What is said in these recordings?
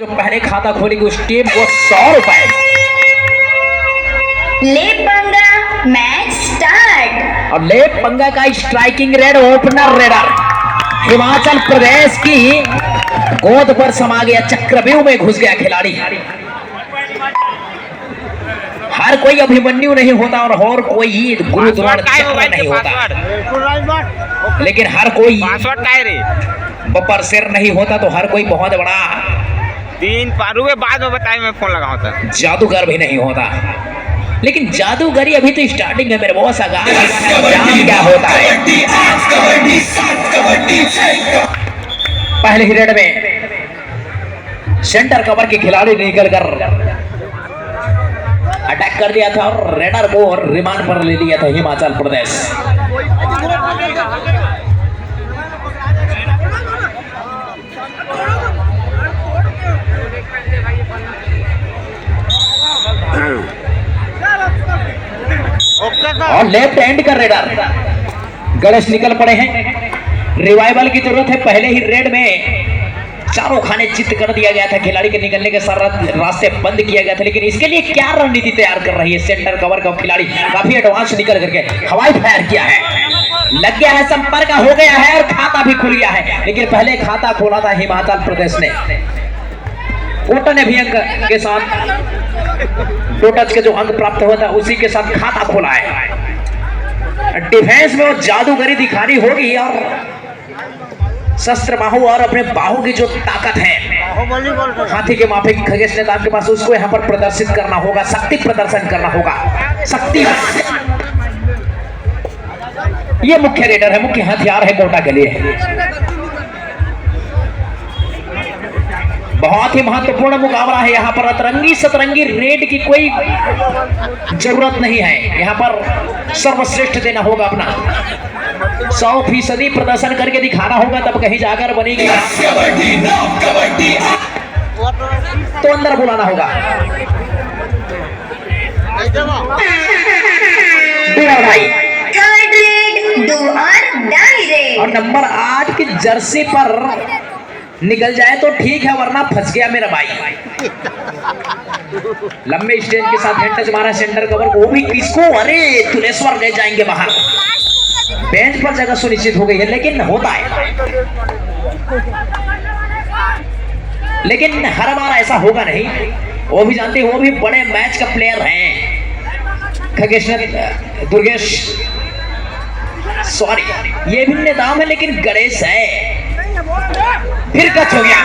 जो पहले खाता खोलेगी उस टीम को 100 रुपए। ले पंगा मैच स्टार्ट। और ले पंगा का striking raid opener raider Himachal Pradesh की गोद पर समा गया, चक्रव्यूह में घुस गया खिलाड़ी। हर कोई अभिमन्यु नहीं होता और कोई गुरु द्रोणाचार्य नहीं होता, लेकिन हर कोई बपर सिर नहीं होता, तो हर कोई बहुत बड़ा 3 पारू के बाद में बताए मैं फोन लगा होता जादूगर भी नहीं होता। लेकिन जादूगरी अभी तो स्टार्टिंग है मेरे बॉस, आगाज क्या होता है। पहले ही रेड में सेंटर कवर के खिलाड़ी निकल कर अटैक कर दिया था और रेडर को रिमांड पर ले लिया था हिमाचल प्रदेश। और लेफ्ट हैंड का रेडर गणेश निकल पड़े हैं। रिवाइवल की जरूरत है। पहले ही रेड में चारों खाने चित्त कर दिया गया था, खिलाड़ी के निकलने के सारा रास्ते बंद किया गया था, लेकिन इसके लिए क्या रणनीति तैयार कर रही है सेंटर कवर का खिलाड़ी। काफी एडवांस निकल करके हवाई फायर किया है, लग गया है, संपर्क हो गया है और खाता भी खुल गया है। लेकिन पहले खाता खोला था हिमाचल प्रदेश ने, ओटा ने भी अंक के साथ टोटच के जो अंक प्राप्त हुआ था उसी के साथ खाता खोला है। डिफेंस में वो जादूगरी दिखानी होगी और शस्त्र बाहु और अपने बाहु की जो ताकत है हाथी के माफे की खगेश नेता के पास, उसको यहाँ पर प्रदर्शित करना होगा, शक्ति प्रदर्शन करना होगा। शक्ति ये मुख्य रेडर है, मुख्य हथियार है कोटा के लिए। बहुत ही महत्वपूर्ण मुकाबला है यहाँ पर। अतरंगी सतरंगी रेड की कोई जरूरत नहीं है, यहाँ पर सर्वश्रेष्ठ देना होगा अपना, 100% प्रदर्शन करके दिखाना होगा, तब कहीं जाकर बनेगी। तो अंदर बुलाना होगा भाई। और नंबर 8 की जर्सी पर निकल जाए तो ठीक है, वरना फंस गया मेरा भाई। लंबे स्टेज के साथ हेड मारा सेंटर कवर को, वो भी किसको, अरे तुलेश्वर ले जाएंगे बाहर। बेंच पर जगह सुनिश्चित हो गई है, लेकिन होता है, लेकिन हर बार ऐसा होगा नहीं। वो भी जानते हैं, वो भी बड़े मैच का प्लेयर हैं। खगेश दुर्गेश, सॉरी ये भी नाम है, लेकिन गणेश है। फिर कच हो गया।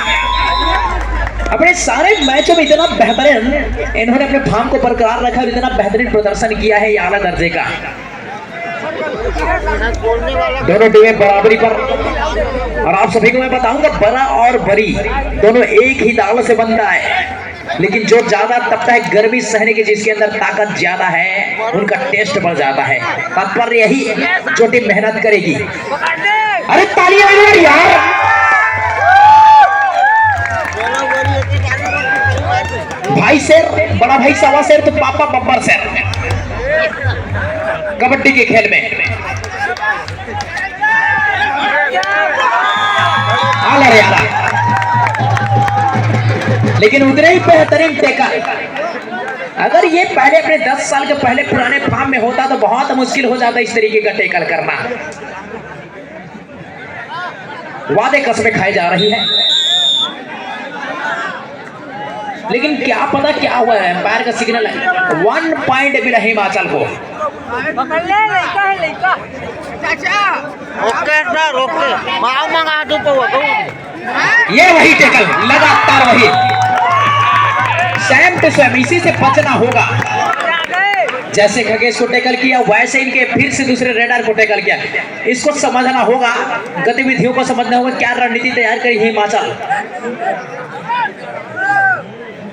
अपने सारे मैचों में इतना बेहतरीन इन्होंने अपने फार्म को बरकरार रखा और इतना बेहतरीन प्रदर्शन किया है, ये आला दर्जे का। दोनों टीमें बराबरी पर, और आप सभी को मैं बताऊंगा बड़ा और बड़ी दोनों एक ही दाव से बनता है, लेकिन जो ज्यादा तपता है गर्मी सहने की, जिसके अंदर ताकत ज्यादा है उनका टेस्ट बढ़ जाता है। तात्पर्य यही, जो टीम मेहनत करेगी। अरे तालियां यार, भाई शेर, बड़ा भाई सवा शेर तो पापा बब्बर शेर। कबड्डी के खेल में आला रे आला, लेकिन उतने ही बेहतरीन टेकर। अगर ये पहले अपने 10 साल के पहले पुराने फार्म में होता तो बहुत मुश्किल हो जाता इस तरीके का टेकल करना। वादे कसमें खाई जा रही है, लेकिन क्या पता क्या हुआ है। एम्पायर का सिग्नल है, 1 पॉइंट मिला हिमाचल को। ये वही टेकल, लगातार वही, सेम टू सेम, इसी से बचना होगा। जैसे खगेश को टेकल किया वैसे इनके फिर से दूसरे रेडर को टेकल किया। इसको समझना होगा, गतिविधियों को समझना होगा, क्या रणनीति तैयार करी हिमाचल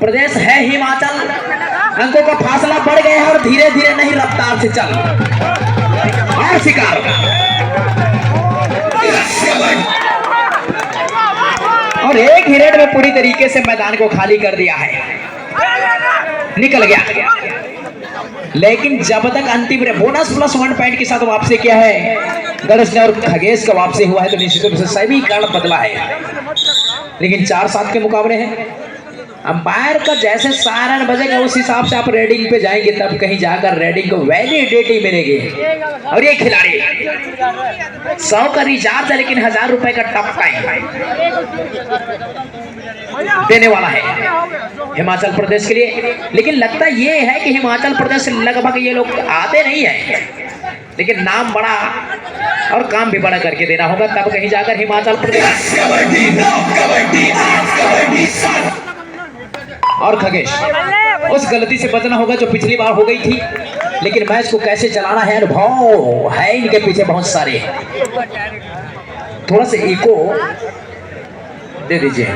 प्रदेश है। हिमाचल अंकों का फासला बढ़ गया है और धीरे धीरे नहीं रफ्तार से चल और शिकार। और एक ही रेड में पूरी तरीके से मैदान को खाली कर दिया है, निकल गया। लेकिन जब तक अंतिम बोनस प्लस 1 पॉइंट के साथ वापसी किया है गणेश ने और खगेश का वापसी हुआ है, तो निश्चित रूप से सभी कारण बदला है। लेकिन 4-7 के मुकाबले हैं, अंपायर का जैसे सायरन बजेगा उस हिसाब से आप रेडिंग पे जाएंगे, तब कहीं जाकर रेडिंग को वैलिडिटी मिलेगी। और ये खिलाड़ी 100 का रिचार्ज है लेकिन 1000 रुपए का टॉप टाइम देने वाला है हिमाचल प्रदेश के लिए। लेकिन लगता ये है कि हिमाचल प्रदेश से लगभग ये लोग आते नहीं है, लेकिन नाम बड़ा और काम भी बड़ा करके देना होगा, तब कहीं जाकर हिमाचल प्रदेश। और खगेश, उस गलती से बचना होगा जो पिछली बार हो गई थी, लेकिन मैच को कैसे चलाना है अनुभव है इनके पीछे बहुत सारे। थोड़ा सा इको दे दीजिए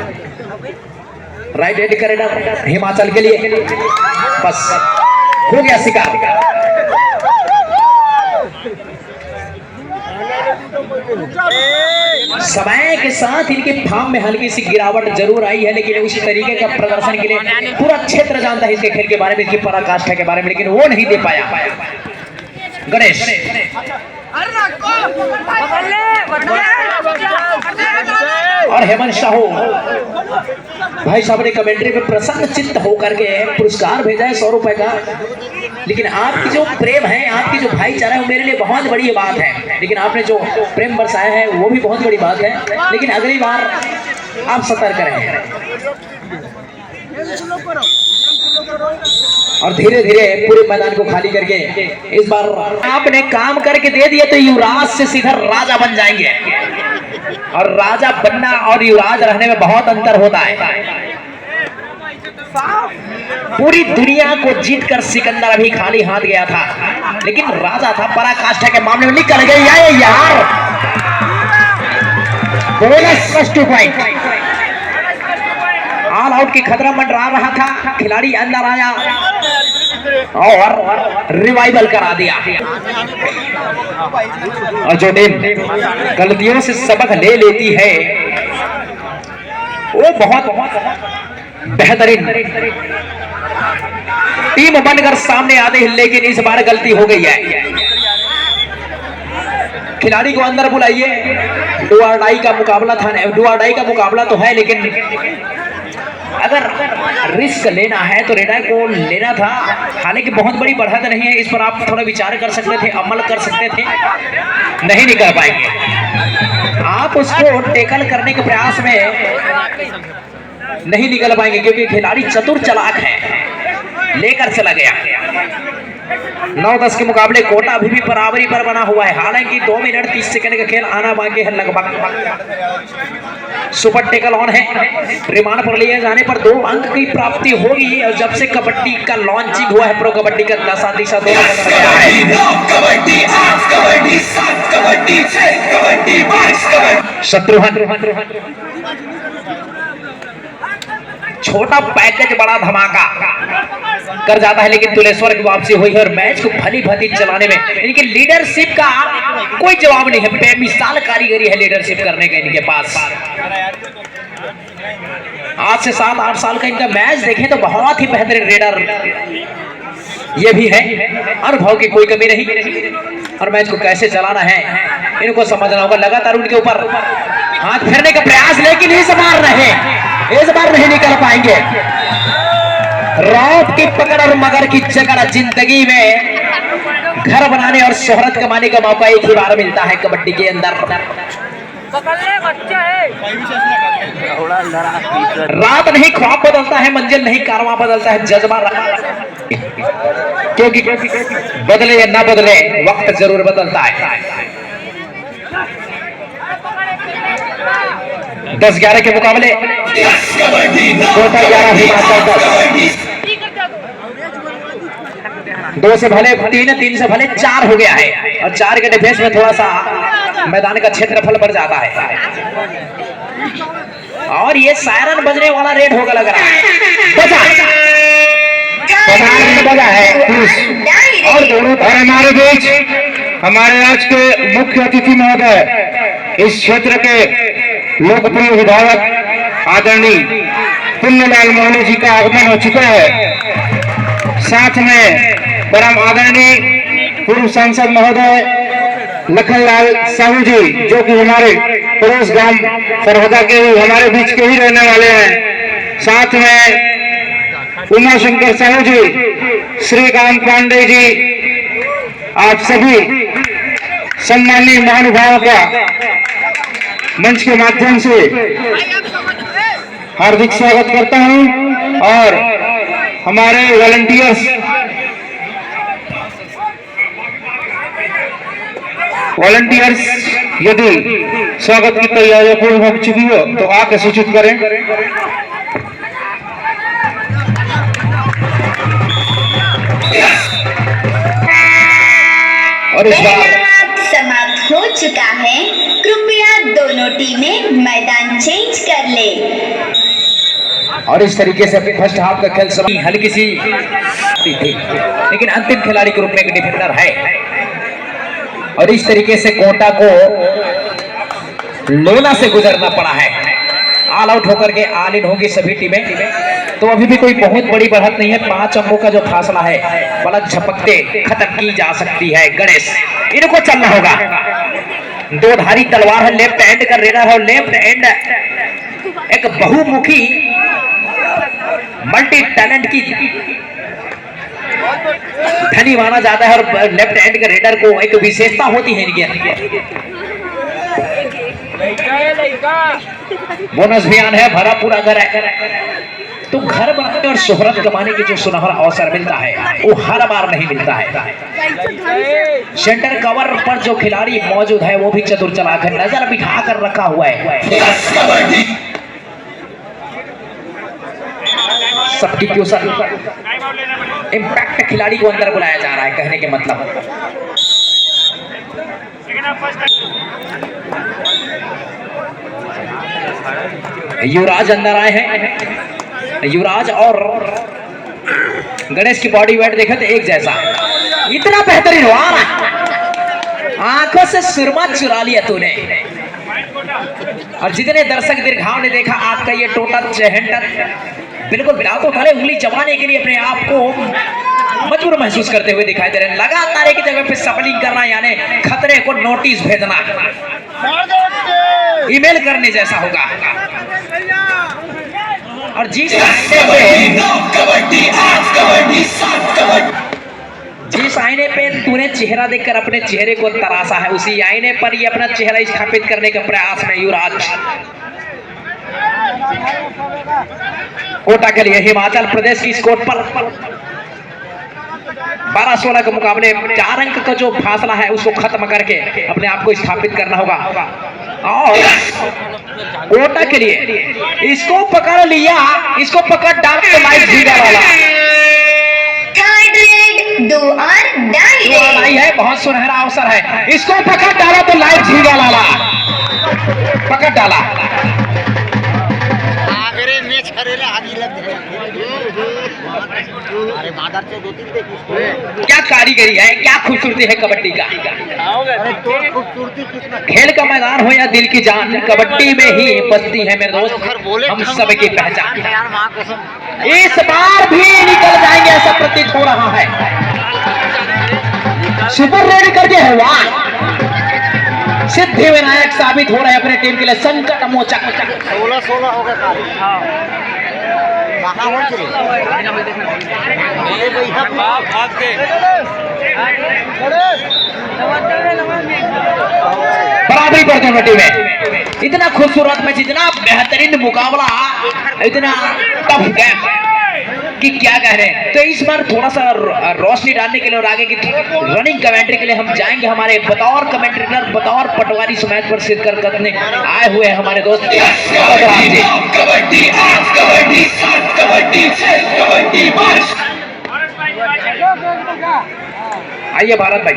राइट हैंड कॉरिडोर हिमाचल के लिए, बस हो गया शिकार। समय के साथ इनके फॉर्म में हल्की सी गिरावट जरूर आई है, लेकिन उसी तरीके का प्रदर्शन के लिए पूरा क्षेत्र जानता है इसके खेल के बारे में, इसकी पराकाष्ठा के बारे में, लेकिन वो नहीं दे पाया गणेश। और हेमंत साहू भाई साहब ने कमेंट्री में प्रसन्न चित्त होकर के पुरस्कार भेजा है 100 रुपए का। लेकिन आपकी जो प्रेम है, आपकी जो भाईचारा है, वो मेरे लिए बहुत बड़ी बात है। लेकिन आपने जो प्रेम बरसाया है वो भी बहुत बड़ी बात है, लेकिन अगली बार आप सतर्क रहें और धीरे धीरे पूरे मैदान को खाली करके इस बार आपने काम करके दे दिया तो युवराज से सीधा राजा बन जाएंगे। और राजा बनना और युवराज रहने में बहुत अंतर होता है। पूरी दुनिया को जीतकर सिकंदर अभी खाली हाथ गया था, लेकिन राजा था, पराकाष्ठा के मामले में निकल गई यार। Bonus plus 2 point. All out की खतरा मंडरा रहा था, खिलाड़ी अंदर आया और रिवाइवल करा दिया। और जो टीम गलतियों से सबक ले लेती है वो बहुत बेहतरीन टीम बनकर सामने आते हैं, लेकिन इस बार गलती हो गई है। खिलाड़ी को अंदर बुलाइए, डू और डाई का मुकाबला था, डू और डाई का मुकाबला तो है, लेकिन अगर रिस्क लेना है तो रेडा को लेना था। हालांकि बहुत बड़ी बढ़त नहीं है, इस पर आप थोड़ा विचार कर सकते थे, अमल कर सकते थे, नहीं निकल पाएंगे। आप उसको टेकल करने के प्रयास में नहीं निकल पाएंगे, क्योंकि खिलाड़ी चतुर चालाक है, लेकर चला गया। 9-10 के मुकाबले कोटा अभी भी बराबरी पर बना हुआ है। हालांकि 2 मिनट 30 सेकंड का खेल आना बाकी है लगभग। सुपर टेकल ऑन है, रिमांड पर लिए जाने पर 2 अंक की प्राप्ति होगी। और जब से कबड्डी का लॉन्चिंग हुआ है, प्रो कबड्डी का दशा दिशा दोनों शत्रुघ्न छोटा पैकेज बड़ा धमाका कर जाता है, लेकिन तुलेश्वर की वापसी हुई है और मैच को भली भांति चलाने में इनकी लीडरशिप का कोई जवाब नहीं है। बेमिसाल कारीगरी है लीडरशिप करने का इनके पास। आज से 7-8 साल का इनका मैच देखें तो बहुत ही बेहतरीन रेडर ये भी है, अनुभव की कोई कमी नहीं। और मैच को कैसे चलाना है इनको समझना होगा। लगातार उनके ऊपर हाथ फेरने का प्रयास, लेकिन इस बार नहीं निकल पाएंगे। रॉब की पकड़ और मगर की जकड़, जिंदगी में घर बनाने और शोहरत कमाने का मौका एक ही बार मिलता है कबड्डी के अंदर। रात नहीं ख्वाब बदलता है, मंजिल नहीं कारवां बदलता है, जज्बा क्योंकि बदले या ना बदले वक्त जरूर बदलता है। 10-11 के मुकाबले कोटा 11 हिमाचल 10। 2 से भले 3, 3 से भले 4 हो गया है। और 4 के डिफेंस में थोड़ा सा मैदान का क्षेत्रफल बढ़ जाता है। और ये सायरन बजने वाला रेड होगा लग रहा है। बजा है और दोनों। और हमारे बीच हमारे आज के मुख्य अतिथि महोदय, इस क्षेत्र के लोकप्रिय विधायक आदरणीय पुण्यलाल मोहल्ले जी का आगमन हो चुका है। साथ में परम आदरणीय पूर्व सांसद महोदय लखनलाल साहू जी, जो कि हमारे पड़ोस गांव सरहदा के हमारे बीच के ही रहने वाले हैं। साथ में उमा शंकर साहू जी, श्रीकांत पांडे जी, आप सभी सम्मानीय महानुभावों का मंच के माध्यम से हार्दिक स्वागत करता हूं। और हमारे वॉलंटियर्स यदि स्वागत की तैयारियां पूर्ण हो चुकी हो तो आके सूचित करें। और इस बार समाप्त हो चुका है। कृपया दोनों टीमें मैदान चेंज कर ले। और इस तरीके से अपनी फर्स्ट हाफ का खेल समय हल्की सी थी, लेकिन अंतिम खिलाड़ी के रूप में एक डिफेंडर है। और इस तरीके से कोटा को लोना से गुजरना पड़ा है। ऑल आउट होकर के ऑल इन होगी सभी टीमें। तो अभी भी कोई बहुत बड़ी बढ़त नहीं है। 5 अंकों का जो फासला है पलक झपकते खत्म की जा सकती है। गणेश, इनको चलना होगा। दो धारी तलवार है, लेफ्ट हैंड का रेडर है और लेफ्ट हैंड एक बहुमुखी मल्टी टैलेंट की धनी माना जाता है। और लेफ्ट हैंड के रेडर को एक विशेषता होती है इनकी। बोनस भी आन है, भरा पूरा घर है। तो घर बनाने और शोहरत कमाने की जो सुनहरा अवसर मिलता है वो हर बार नहीं मिलता है। सेंटर कवर पर जो खिलाड़ी मौजूद है वो भी चतुर चलाकर नजर बिठा कर रखा हुआ है। सब्स्टिट्यूशन इम्पैक्ट खिलाड़ी को अंदर बुलाया जा रहा है, कहने के मतलब। युवराज अंदर आए हैं। युवराज और गणेश की बॉडी वेट देखे तो एक जैसा। इतना बेहतरीन वार, आंखों से सुरमा चुरा लिया तूने। और जितने दर्शक दीर्घाव ने देखा आपका ये टोटल चेहंटर बिल्कुल बिलातो थाले उंगली जमाने के लिए अपने आप को मजबूर महसूस करते हुए दिखाई दे रहे हैं। लगातार एक जगह पे सफलिंग करना यानी खतरे को नोटिस भेजना, ईमेल करने जैसा होगा। और जिस आईने पे तूने चेहरा देखकर अपने चेहरे को तराशा है, उसी आईने पर ये अपना चेहरा स्थापित करने के प्रयास में युवराज। कोटा के लिए हिमाचल प्रदेश की स्कोर पर 12-16 के मुकाबले 4 अंक का जो फासला है उसको खत्म करके अपने आप को स्थापित करना होगा। और कोटा के लिए इसको पकड़ लिया, इसको पकड़ डाल के लाइट जीरा वाला थर्ड रेड 2 और डाई है। बहुत सुनहरा अवसर है, इसको पकड़ डाला तो लाइट जीरा वाला पकड़ डाला। क्या कारीगरी है, क्या खूबसूरती है कबड्डी का। खेल का मैदान हो या दिल की जान, कबड्डी में ही बसती है मेरे दोस्त हम सब की पहचान। इस बार भी निकल जाएंगे ऐसा प्रतीत हो रहा है। सुपर रेड करके है, वाह, सिद्धि विनायक साबित हो रहे हैं अपने टीम के लिए। संकट मोचक 16 होगा। बराबरी पर दोनों टीमें। इतना खूबसूरत मैच, इतना बेहतरीन मुकाबला, इतना टफ गेम कि क्या कह रहे हैं। तो इस बार थोड़ा सा रोशनी डालने के लिए और आगे की रनिंग कमेंट्री के लिए हम जाएंगे हमारे बतौर कमेंटेटर, बतौर पटवारी मैच पर शिरकत करने आए हुए हैं हमारे दोस्त। आइए भारत भाई।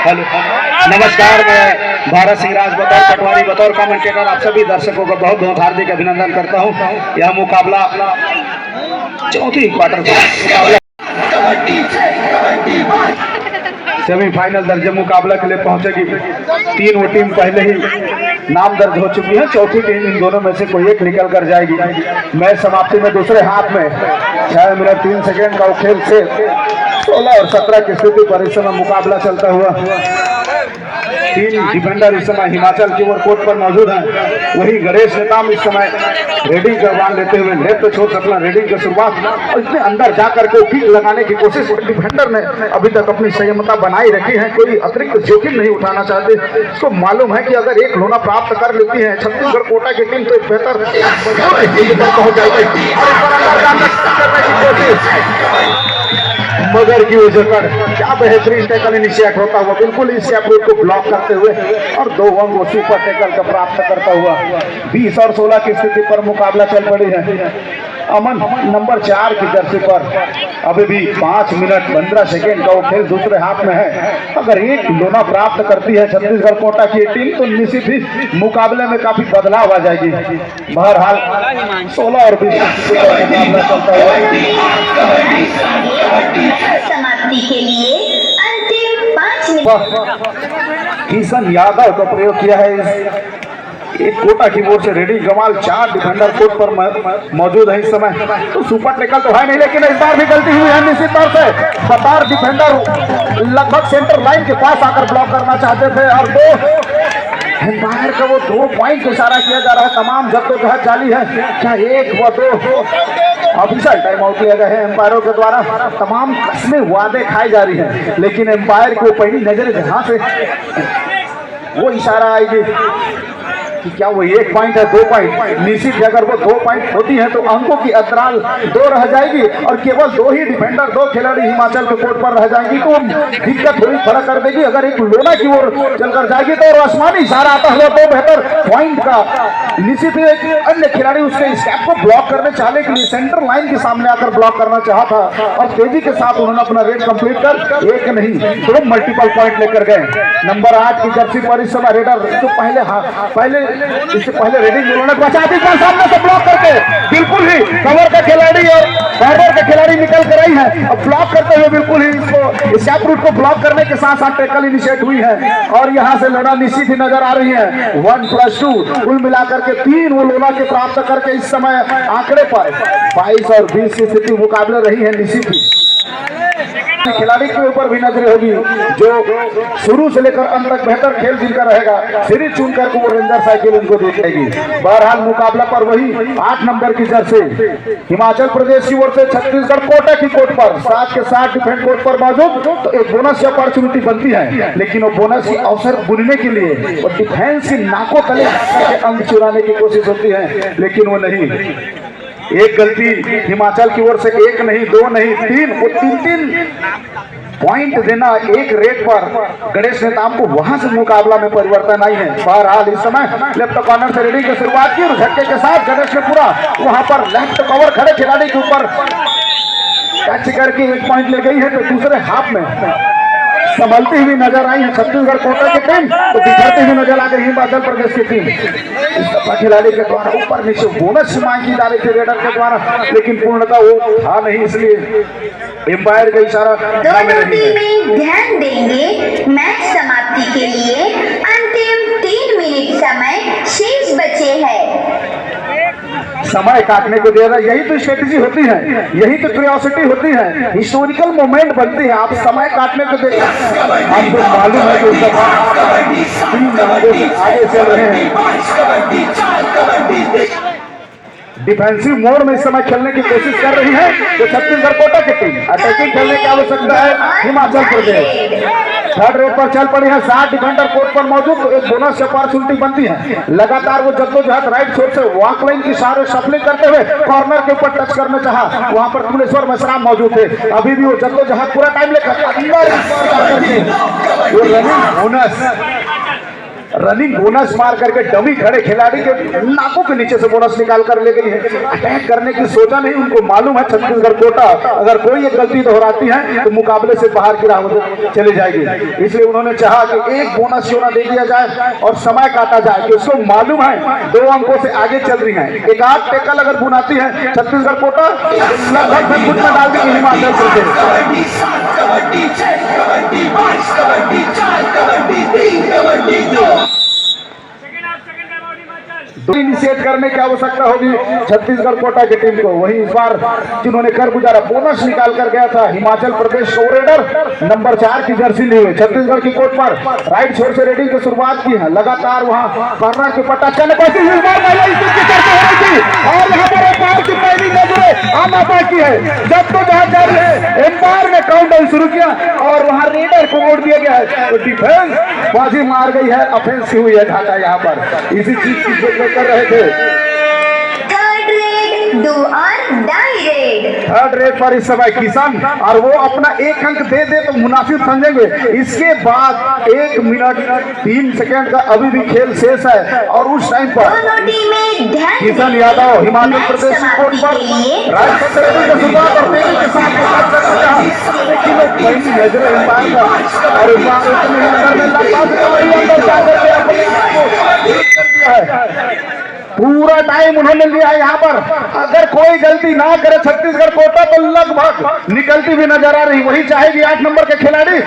हेलो, नमस्कार। मैं भारत सिंह राज बतौर पटवारी, बतौर कमेंटेटर आप सभी दर्शकों का बहुत बहुत हार्दिक अभिनंदन करता हूं। यह मुकाबला चौथी क्वार्टर मुकाबला सेमीफाइनल दर्जे मुकाबला के लिए पहुंचेगी। 3 टीम पहले ही नाम दर्ज हो चुकी है, चौथी टीम इन दोनों में से कोई एक निकल कर जाएगी। मैच समाप्ति में दूसरे हाथ में 6 मिनट 3 सेकेंड का खेल से 16 और 17 की स्थिति पर इस समय मुकाबला चलता हुआ तीन डिफेंडर इस समय हिमाचल की ओर कोर्ट पर मौजूद हैं। वही गणेश नेताम इस समय रेडिंग करवान लेते हुए लेफ्ट छोड़ सकना रेडिंग की शुरुआत और इतने अंदर जाकर के किक लगाने की कोशिश डिफेंडर ने अभी तक अपनी संयमता बनाई रखी है, कोई अतिरिक्त जोखिम नहीं उठाना चाहते। उसको मालूम है कि अगर एक लोना प्राप्त कर लेती है छत्तीसगढ़ कोटा की टीम तो बेहतर पहुंच जाएगी। मगर की वजह पर क्या बेहतरीन टैकल इनिशिएट होता हुआ बिल्कुल इस अप्रोच को ब्लॉक करते हुए और 2 अंक वो सुपर टैकल का प्राप्त करता हुआ 20 और 16 की स्थिति पर मुकाबला चल पड़ी है। अमन नंबर 4 की जर्सी पर अभी भी 5 मिनट 15 सेकेंड का वो खेल दूसरे हाथ में है। अगर एक लोना प्राप्त करती है छत्तीसगढ़ कोटा की टीम तो निश्चित ही मुकाबले में काफी बदलाव आ जाएगी। बहरहाल 16 और 20 मुकाबला चलता है। समाप्ति के लिए अंतिम 5 मिनट। किशन यादव का प्रयोग किया है एक कोटा की ओर से रेडी कमाल 4 डिफेंडर कोर्ट पर मौजूद है इस समय। तो सुपर टैकल तो है नहीं, लेकिन इस बार भी गलती हुई है निश्चित तौर से। 17 डिफेंडर लगभग सेंटर लाइन के पास आकर ब्लॉक करना चाहते थे और 2 एम्पायर का वो 2 पॉइंट को इशारा किया जा रहा है। तमाम जद्दोजहद जारी है, क्या 1 व 2 ऑफिशियल टाइम आउट किया गया है एम्पायरों के द्वारा। तमाम कस्में वादे खाई जा रही है, लेकिन एम्पायर को पहली नजर जहां से वो इशारा आएगी कि क्या वो 1 पॉइंट है 2 पॉइंट, निश्चित अगर वो 2 पॉइंट होती है तो अंकों की अंतराल 2 रह जाएगी और केवल 2 ही डिफेंडर 2 खिलाड़ी हिमाचल के कोर्ट पर रह जाएंगी तो दिक्कत थोड़ी फर्क कर देगी। अगर एक लोना की ओर चलकर जाएगी तो आसमानी इशारा आता हुआ 2 बेहतर पॉइंट का निश्चित ही एक अन्य खिलाड़ी उसके स्टेप को ब्लॉक करने चाहने के लिए सेंटर लाइन के सामने आकर ब्लॉक करना चाहा था और तेजी के साथ उन्होंने अपना रेड कंप्लीट कर 1 नहीं 2 मल्टीपल पॉइंट लेकर गए। नंबर 8 की जर्सी पर इस समय रेडर जो इससे पहले रेडिंग उन्होंने बचा दी सामने से ब्लॉक करके बिल्कुल ही कवर का खिलाड़ी और बॉर्डर का खिलाड़ी निकल कर आई है और ब्लॉक करते हुए बिल्कुल ही इसको इस रूट को ब्लॉक करने के साथ साथ टैकल इनिशिएट हुई है और यहां से लोना निश्चित ही नजर आ रही है। 1+2 कुल मिलाकर के 3 वो लोना के प्राप्त करके इस समय आंकड़े पर 22 और 20 की स्थिति मुकाबले रही है। निश्चित ही खिलाड़ी के ऊपर भी नजर होगी जो शुरू से लेकर अंत तक बेहतर खेल जिनका रहेगा सीरीज चुनकर वो रेंजर साइकिल उनको दी जाएगी। बहरहाल मुकाबला पर वही 8 नंबर की जर्सी हिमाचल प्रदेश की ओर से छत्तीसगढ़ कोटा की कोर्ट पर 7 के 7 डिफेंस कोर्ट पर मौजूद तो एक बोनस की अपॉर्चुनिटी बनती है, लेकिन वो बोनस की अवसर बुनने के लिए वो डिफेंस की नाकों तले अंक चुराने की कोशिश होती है, लेकिन वो नहीं। एक गलती हिमाचल की ओर से 1 नहीं 2 नहीं 3 वो 3 पॉइंट देना एक रेट पर गणेश नेताम को वहां से मुकाबला में परिवर्तन आई है। बहरहाल इस समय लेफ्ट कॉर्नर से रेडिंग की शुरुआत की और झटके के साथ गणेश ने पूरा वहां पर लेफ्ट कवर खड़े खिलाड़ी के ऊपर कैच करके 1 पॉइंट ले गई है। तो दूसरे हाफ में संभलती हुई नजर आई है छत्तीसगढ़ कोटा की टीम तो बिखरती हुई नजर आ गई हिमाचल प्रदेश की टीम। इस दफा खिलाड़ी के द्वारा ऊपर नीचे बोनस मांगी जा रही थी रेडर के द्वारा, लेकिन पूर्णतः वो था नहीं, इसलिए एम्पायर का इशारा दोनों टीमें ध्यान देंगे। मैच समाप्ति के लिए अंतिम 3 मिनट समय शेष बचे हैं। समय काटने को दे रहा है, यही तो स्ट्रेटेजी होती है, यही तो क्यूरियोसिटी होती है, हिस्टोरिकल मोमेंट बनती है। आप समय काटने को दे आपको मालूम है कि उस दफा आगे चल रहे हैं डिफेंसिव मोड में इस समय खेलने की कोशिश कर रही है जो छत्तीसगढ़ कोटा की टीम। अटैकिंग खेलने की आवश्यकता है हिमाचल प्रदेश। 3rd रेट पर चल पड़ी है 7 डिफेंडर कोर्ट पर मौजूद तो एक बोनस अपॉर्चुनिटी बनती है। लगातार वो जद्दोजहद राइट छोर से वॉक लाइन की सारे शफलिंग करते हुए कॉर्नर के ऊपर टच करना चाहा, वहां पर कुलेश्वर मसराम मौजूद थे। अभी भी वो जद्दोजहद पूरा टाइम लेकर रनिंग बोनस मार करके डमी खड़े खिलाड़ी के नाकों के नीचे से बोनस निकाल कर ले गई है। अटैक करने की सोचा नहीं, उनको मालूम है छत्तीसगढ़ कोटा अगर कोई एक गलती दोहराती है तो मुकाबले से बाहर की राह चली जाएगी, इसलिए उन्होंने चाहा कि एक बोनस क्यों ना दे दिया जाए और समय काटा जाए कि उसको मालूम है 2 अंकों से आगे चल रही है। एक आध टेकल अगर बुनाती है छत्तीसगढ़ कोटा लगभग सब कुछ में डाल देगी हिमाचल प्रदेश। तो इनिशिएट करने की आवश्यकता होगी छत्तीसगढ़ कोटा की टीम को। वहीं इस बार जिन्होंने कर गुजारा बोनस निकाल कर गया था हिमाचल प्रदेश को रेडर नंबर 4 की जर्सी ली हुई छत्तीसगढ़ की कोर्ट पर राइट छोर से रेडिंग की शुरुआत की है। लगातार वहां कॉर्नर के पट्टा चलने और यहाँ पर एम्पायर की पहली नजरें आना बाकी है। जब तो जहां जारी है एम्पायर ने काउंटडाउन शुरू किया और वहां रेडर को वोट दिया गया है। तो डिफेंस बाजी मार गई है, ऑफेंस की हुई है घाटा यहाँ पर। इसी चीज की कर रहे थे। थर्ड रेड डू और डाई रेड। थर्ड रेड पर इस समय किशन और वो अपना 1 अंक दे दे तो मुनासिब समझेंगे। इसके बाद 1 मिनट 3 सेकंड का अभी भी खेल शेष है और उस टाइम पर दोनों टीमें ध्यान किशन यादव हिमाचल मैच प्रदेश कोर्ट पर समाप्ति के लिए राइट से शुरुआत और तेजी के साथ पहली नजर एम्पायर का और एम्पायर अपने अंदर में अंदर जाकर के अपने आप को दिया है। पूरा टाइम उन्होंने लिया है यहाँ पर। अगर कोई गलती ना करे छत्तीसगढ़ कोटा तो लगभग निकलती भी नजर आ रही। वही चाहेगी 8 नंबर के खिलाड़ी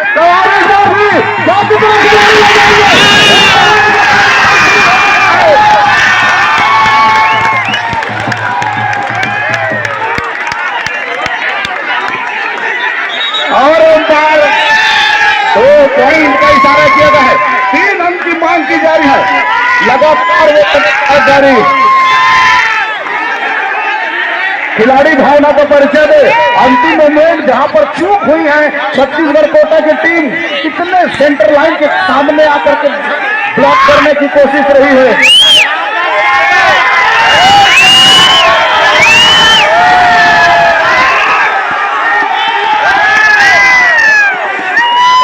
और एम्पायर 2 पॉइंट का इशारा किया गया है। 3 अंक की मांग की जा रही है लगातार वो जारी। खिलाड़ी भावना का परिचय दे। अंतिम मोमेंट जहां पर चूक हुई है छत्तीसगढ़ कोटा की टीम कितने सेंटर लाइन के सामने आकर के ब्लॉक करने की कोशिश रही है।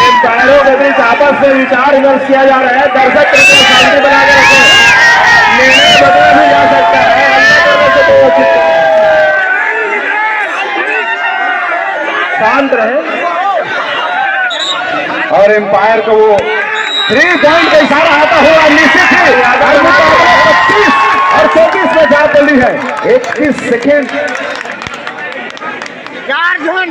एम्पायरों के बीच आपस में विचार विमर्श किया जा रहा है। दर्शक शांति बना के रखें, निर्णय बदला भी जा सकता है। शांत रहे और एम्पायर को वो 3 पॉइंट का इशारा आता हुआ निश्चित ही 25 और 24 में जा चली है। 21 सेकेंड 4 झोन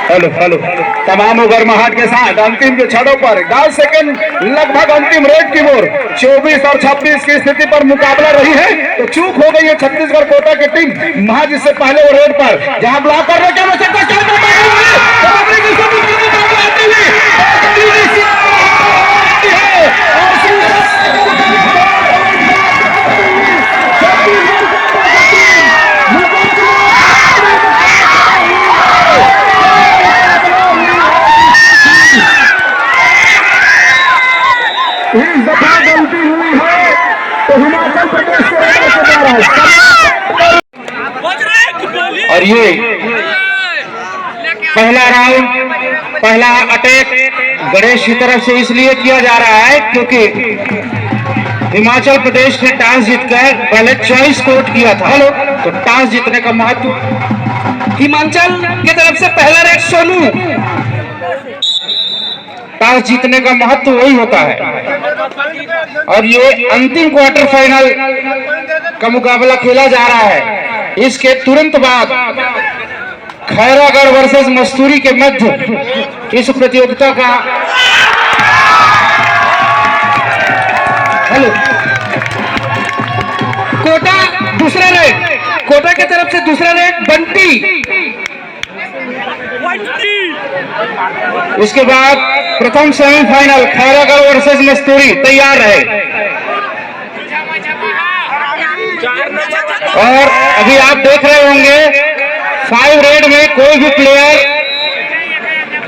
हेलो तमाम गर्माहट के साथ अंतिम के छड़ों पर 10 सेकंड लगभग अंतिम रेड की ओर 24 और 26 की स्थिति पर मुकाबला रही है। तो चूक हो गई है छत्तीसगढ़ कोटा की टीम। महाज इससे पहले वो रेड पर जहां ब्लॉक करने की आवश्यकता इस दफा गलती हुई है तो हिमाचल प्रदेश और ये पहला राउंड पहला अटैक गणेश की तरफ से इसलिए किया जा रहा है क्योंकि हिमाचल प्रदेश ने टॉस जीतकर पहले चॉइस कोर्ट किया था। हेलो तो टॉस जीतने का महत्व हिमाचल की तरफ से पहला रेड सोनू। टॉस जीतने का महत्व वही होता है और ये अंतिम क्वार्टर फाइनल का मुकाबला खेला जा रहा है। इसके तुरंत बाद खैरागढ़ वर्सेस मस्तूरी के मध्य इस प्रतियोगिता का हेलो कोटा दूसरा रेड, कोटा की तरफ से दूसरा रेड बंटी। इसके बाद प्रथम सेमीफाइनल खैरागढ़ वर्सेस मस्तूरी तैयार रहे और अभी आप देख रहे होंगे 5 रेड में कोई भी प्लेयर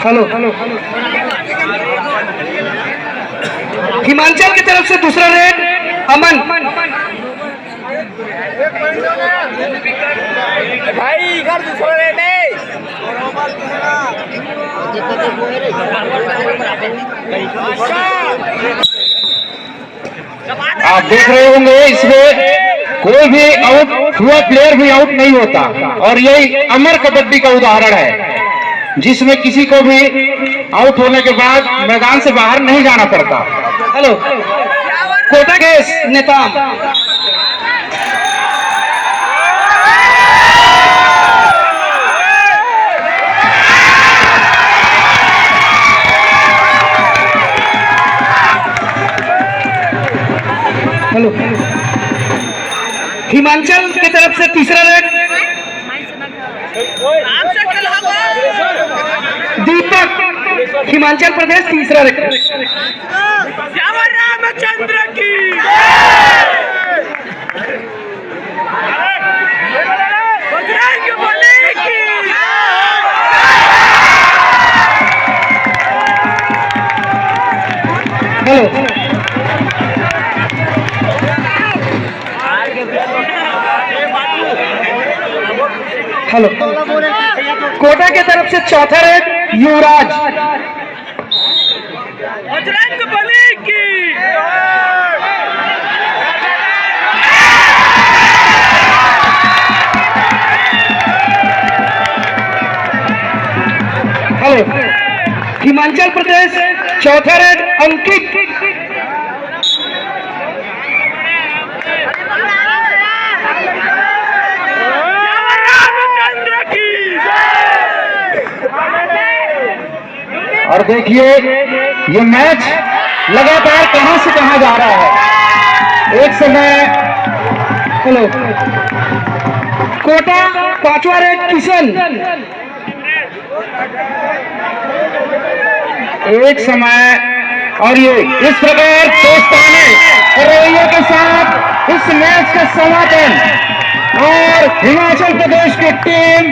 हेलो हिमाचल की तरफ से दूसरा रेड अमन भाई घर दूसरा रेट है। आप देख रहे होंगे इसमें कोई भी आउट हुआ प्लेयर भी आउट नहीं होता, और यही अमर कबड्डी का उदाहरण है जिसमें किसी को भी आउट होने के बाद मैदान से बाहर नहीं जाना पड़ता। हेलो कोटा के नेताम हेलो हिमाचल की तरफ से तीसरा रेड दीपक, हिमाचल प्रदेश तीसरा रेड। रामचंद्र की बजरंग बली की। हेलो हेलो कोटा की तरफ से चौथा रेड युवराज। बजरंग बली की। हेलो हिमाचल प्रदेश चौथा रेड अंकित। और देखिए ये मैच लगातार कहां से कहां जा रहा है। एक समय हेलो कोटा पांचवा रेड किशन। एक समय और ये इस प्रकार दोस्ताने रवैये के साथ इस मैच का समापन, और हिमाचल प्रदेश की टीम